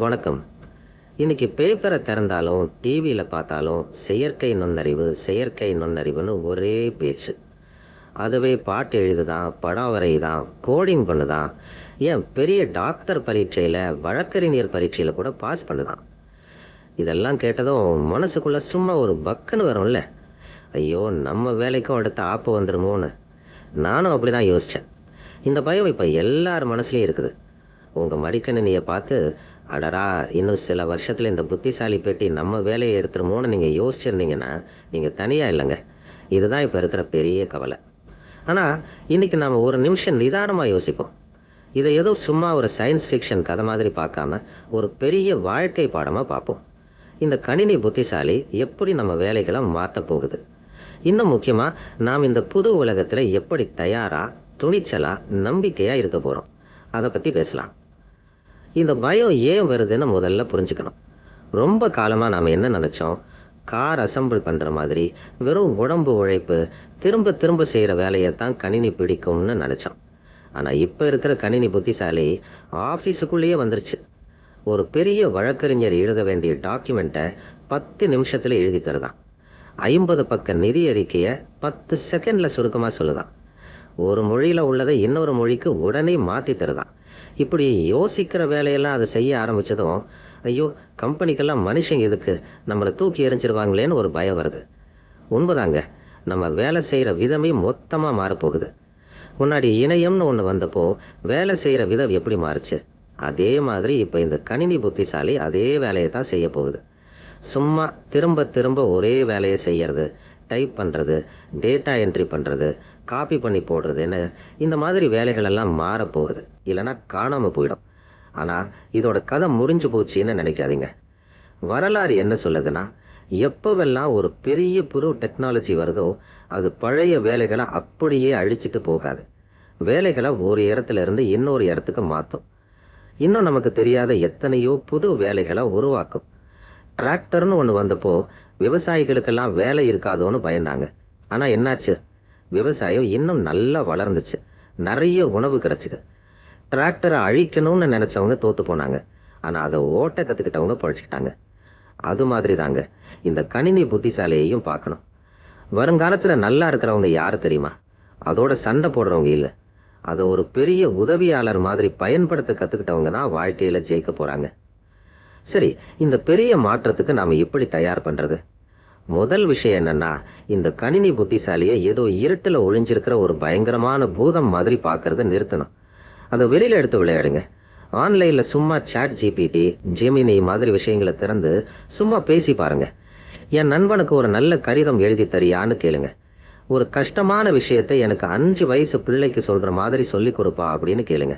வணக்கம். இன்னைக்கு பேப்பரை திறந்தாலும் டிவியில் பார்த்தாலும் செயற்கை நுண்ணறிவு செயற்கை நுண்ணறிவுன்னு ஒரே பேச்சு. அதுவே பாட்டு எழுதுதான், படம் வரையுதான், கோடிங் பண்ணுதான், ஏன் பெரிய டாக்டர் பரீட்சையில் வழக்கறிஞர் பரீட்சையில் கூட பாஸ் பண்ணுதான். இதெல்லாம் கேட்டதும் மனசுக்குள்ள சும்மா ஒரு பக்குன்னு வரும்ல. ஐயோ, நம்ம வேலைக்கும் அடுத்த ஆப்பு வந்துடுமோன்னு நானும் அப்படி தான் யோசித்தேன். இந்த பயம் இப்போ எல்லார் மனசுலையும் இருக்குது. உங்கள் மடிக்கணினியை பார்த்து, அடரா இன்னும் சில வருஷத்தில் இந்த புத்திசாலி பெட்டி நம்ம வேலையை எடுத்துருமோன்னு நீங்கள் யோசிச்சிருந்தீங்கன்னா நீங்கள் தனியாக இல்லைங்க. இதுதான் இப்போ இருக்கிற பெரிய கவலை. ஆனால் இன்றைக்கி நாம் ஒரு நிமிஷம் நிதானமாக யோசிப்போம். இதை ஏதோ சும்மா ஒரு சயின்ஸ் ஃபிக்ஷன் கதை மாதிரி பார்க்காம ஒரு பெரிய வாழ்க்கை பாடமாக பார்ப்போம். இந்த கணினி புத்திசாலி எப்படி நம்ம வேலைகளை மாற்ற போகுது, இன்னும் முக்கியமாக நாம் இந்த புது உலகத்தில் எப்படி தயாராக, துணிச்சலாக, நம்பிக்கையாக இருக்க போகிறோம், அதை பற்றி பேசலாம். இந்த பயம் ஏன் வருதுன்னு முதல்ல புரிஞ்சுக்கணும். ரொம்ப காலமாக நாம் என்ன நினச்சோம், கார் அசம்பிள் பண்ணுற மாதிரி வெறும் உடம்பு உழைப்பு, திரும்ப திரும்ப செய்கிற வேலையை தான் கணினி பிடிக்கும்னு நினச்சோம். ஆனால் இப்போ இருக்கிற கணினி புத்திசாலி ஆஃபீஸுக்குள்ளேயே வந்துருச்சு. ஒரு பெரிய வழக்கறிஞர் எழுத வேண்டிய டாக்குமெண்ட்டை 10 நிமிஷத்தில் எழுதி தருதான். 50 பக்க நிதி அறிக்கையை 10 செகண்டில் சுருக்கமாக சொல்லுதான். ஒரு மொழியில் உள்ளதை இன்னொரு மொழிக்கு உடனே மாற்றி தருதான். இப்படி யோசிக்கிற வேலையெல்லாம் அதை செய்ய ஆரம்பித்ததும், ஐயோ கம்பெனிக்கெல்லாம் மனுஷங்க எதுக்கு, நம்மளை தூக்கி எறிஞ்சிருவாங்களேன்னு ஒரு பயம் வருது. உண்மைதாங்க, நம்ம வேலை செய்கிற விதமே மொத்தமாக மாறப்போகுது. முன்னாடி இணையம்னு ஒன்று வந்தப்போ வேலை செய்கிற விதம் எப்படி மாறுச்சு, அதே மாதிரி இப்போ இந்த கணினி புத்திசாலி அதே வேலையை தான் செய்ய போகுது. சும்மா திரும்ப திரும்ப ஒரே வேலையை செய்கிறது, டைப் பண்ணுறது, டேட்டா என்ட்ரி பண்ணுறது, காப்பி பண்ணி போடுறதுன்னு இந்த மாதிரி வேலைகளெல்லாம் மாறப்போகுது, இல்லைன்னா காணாமல் போயிடும். ஆனால் இதோட கதை முடிஞ்சு போச்சுன்னு நினைக்காதீங்க. வரலாறு என்ன சொல்லுதுன்னா, எப்போவெல்லாம் ஒரு பெரிய புது டெக்னாலஜி வருதோ அது பழைய வேலைகளை அப்படியே அழிச்சிட்டு போகாது. வேலைகளை ஒரு இடத்துல இருந்து இன்னொரு இடத்துக்கு மாற்றும். இன்னும் நமக்கு தெரியாத எத்தனையோ புது வேலைகளை உருவாக்கும். டிராக்டர்னு ஒன்று வந்தப்போ விவசாயிகளுக்கெல்லாம் வேலை இருக்காதோன்னு பயந்தாங்க. ஆனால் என்னாச்சு, விவசாயம் இன்னும் நல்லா வளர்ந்துச்சு, நிறைய உணவு கிடைச்சிது. டிராக்டரை அழிக்கணும்னு நினச்சவங்க தோற்று போனாங்க, ஆனால் அதை ஓட்ட கற்றுக்கிட்டவங்க பழிச்சிக்கிட்டாங்க. அது மாதிரி தாங்க இந்த கணினி புத்திசாலியையும் பார்க்கணும். வருங்காலத்தில் நல்லா இருக்கிறவங்க யார் தெரியுமா? அதோட சண்டை போடுறவங்க இல்லை, அதை ஒரு பெரிய உதவியாளர் மாதிரி பயன்படுத்த கற்றுக்கிட்டவங்க தான் வாழ்க்கையில் ஜெயிக்க போகிறாங்க. சரி, இந்த பெரிய மாற்றத்துக்கு நாம் எப்படி தயார் பண்ணுறது? முதல் விஷயம் என்னன்னா, இந்த கணினி புத்திசாலியை ஏதோ இருட்டில் ஒளிஞ்சிருக்கிற ஒரு பயங்கரமான பூதம் மாதிரி பார்க்கறத நிறுத்தணும். அதை வெளியில் எடுத்து விளையாடுங்க. ஆன்லைனில் சும்மா சாட் ஜிபிடி, ஜெமினி மாதிரி விஷயங்களை திறந்து சும்மா பேசி பாருங்க. என் நண்பனுக்கு ஒரு நல்ல கடிதம் எழுதி தரியான்னு கேளுங்க. ஒரு கஷ்டமான விஷயத்தை எனக்கு 5 வயசு பிள்ளைக்கு சொல்கிற மாதிரி சொல்லி கொடுப்பா அப்படின்னு கேளுங்க.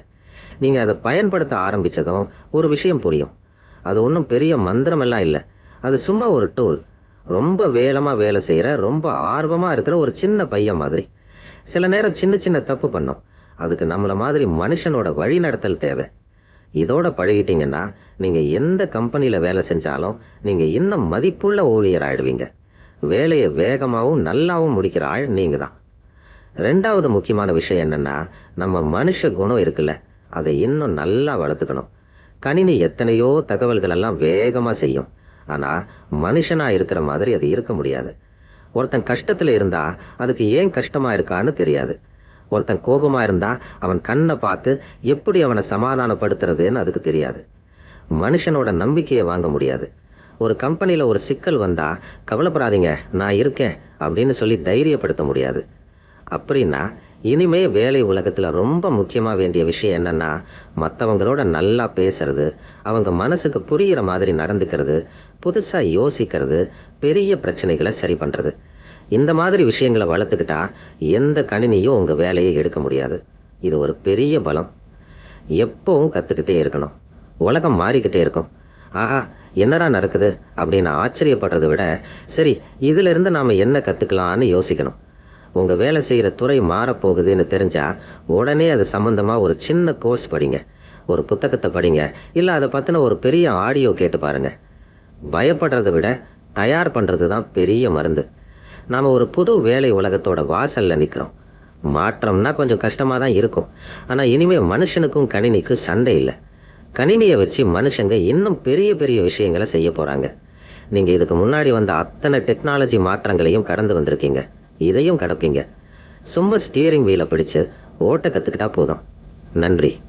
நீங்கள் அதை பயன்படுத்த ஆரம்பித்ததும் ஒரு விஷயம் புரியும். அது ஒன்றும் பெரிய மந்திரமெல்லாம் இல்லை, அது சும்மா ஒரு டூல். ரொம்ப வேகமாக வேலை செய்கிற, ரொம்ப ஆர்வமாக இருக்கிற ஒரு சின்ன பையன் மாதிரி. சில நேரம் சின்ன சின்ன தப்பு பண்ணோம், அதுக்கு நம்மளை மாதிரி மனுஷனோட வழிநடத்தல் தேவை. இதோட பழகிட்டீங்கன்னா நீங்கள் எந்த கம்பெனியில் வேலை செஞ்சாலும் நீங்கள் இன்னும் மதிப்புள்ள ஊழியர் ஆயிடுவீங்க. வேலையை வேகமாகவும் நல்லாவும் முடிக்கிற ஆள் நீங்கள் தான். ரெண்டாவது முக்கியமான விஷயம் என்னென்னா, நம்ம மனுஷ குணம் இருக்குல்ல, அதை இன்னும் நல்லா வளர்த்துக்கணும். கணினி எத்தனையோ தகவல்களெல்லாம் வேகமாக செய்யும், ஆனால் மனுஷனாக இருக்கிற மாதிரி அது இருக்க முடியாது. ஒருத்தன் கஷ்டத்தில் இருந்தால் அதுக்கு ஏன் கஷ்டமாக இருக்கான்னு தெரியாது. ஒருத்தன் கோபமாக இருந்தால் அவன் கண்ணை பார்த்து எப்படி அவனை சமாதானப்படுத்துறதுன்னு அதுக்கு தெரியாது. மனுஷனோட நம்பிக்கையை வாங்க முடியாது. ஒரு கம்பெனியில் ஒரு சிக்கல் வந்தால் கவலைப்படாதீங்க நான் இருக்கேன் அப்படின்னு சொல்லி தைரியப்படுத்த முடியாது. அப்படின்னா இனிமே வேலை உலகத்தில் ரொம்ப முக்கியமாக வேண்டிய விஷயம் என்னென்னா, மற்றவங்களோட நல்லா பேசுறது, அவங்க மனசுக்கு புரிகிற மாதிரி நடந்துக்கிறது, புதுசாக யோசிக்கிறது, பெரிய பிரச்சனைகளை சரி பண்ணுறது. இந்த மாதிரி விஷயங்களை வளர்த்துக்கிட்டா எந்த கணினியும் உங்கள் வேலையை எடுக்க முடியாது. இது ஒரு பெரிய பலம். எப்பவும் கற்றுக்கிட்டே இருக்கணும். உலகம் மாறிக்கிட்டே இருக்கும். ஆஹா, என்னடா நடக்குது அப்படின்னு ஆச்சரியப்படுறதை விட, சரி இதிலிருந்து நாம் என்ன கற்றுக்கலான்னு யோசிக்கணும். உங்கள் வேலை செய்கிற துறை மாறப்போகுதுன்னு தெரிஞ்சால் உடனே அது சம்மந்தமாக ஒரு சின்ன கோர்ஸ் படிங்க, ஒரு புத்தகத்தை படிங்க, இல்லை அதை பற்றின ஒரு பெரிய ஆடியோ கேட்டு பாருங்கள். பயப்படுறதை விட தயார் பண்ணுறது தான் பெரிய மருந்து. நாம் ஒரு புது வேலை உலகத்தோட வாசலில் நிற்கிறோம். மாற்றம்னா கொஞ்சம் கஷ்டமாக தான் இருக்கும், ஆனால் இனிமேல் மனுஷனுக்கும் கணினிக்கும் சண்டை இல்லை. கணினியை வச்சு மனுஷங்க இன்னும் பெரிய பெரிய விஷயங்களை செய்ய போகிறாங்க. நீங்கள் இதுக்கு முன்னாடி வந்த அத்தனை டெக்னாலஜி மாற்றங்களையும் கடந்து வந்திருக்கீங்க. இதையும் கடப்பீங்க. சும்மா ஸ்டியரிங் வீலை பிடிச்சு ஓட்ட கற்றுக்கிட்டா போதும். நன்றி.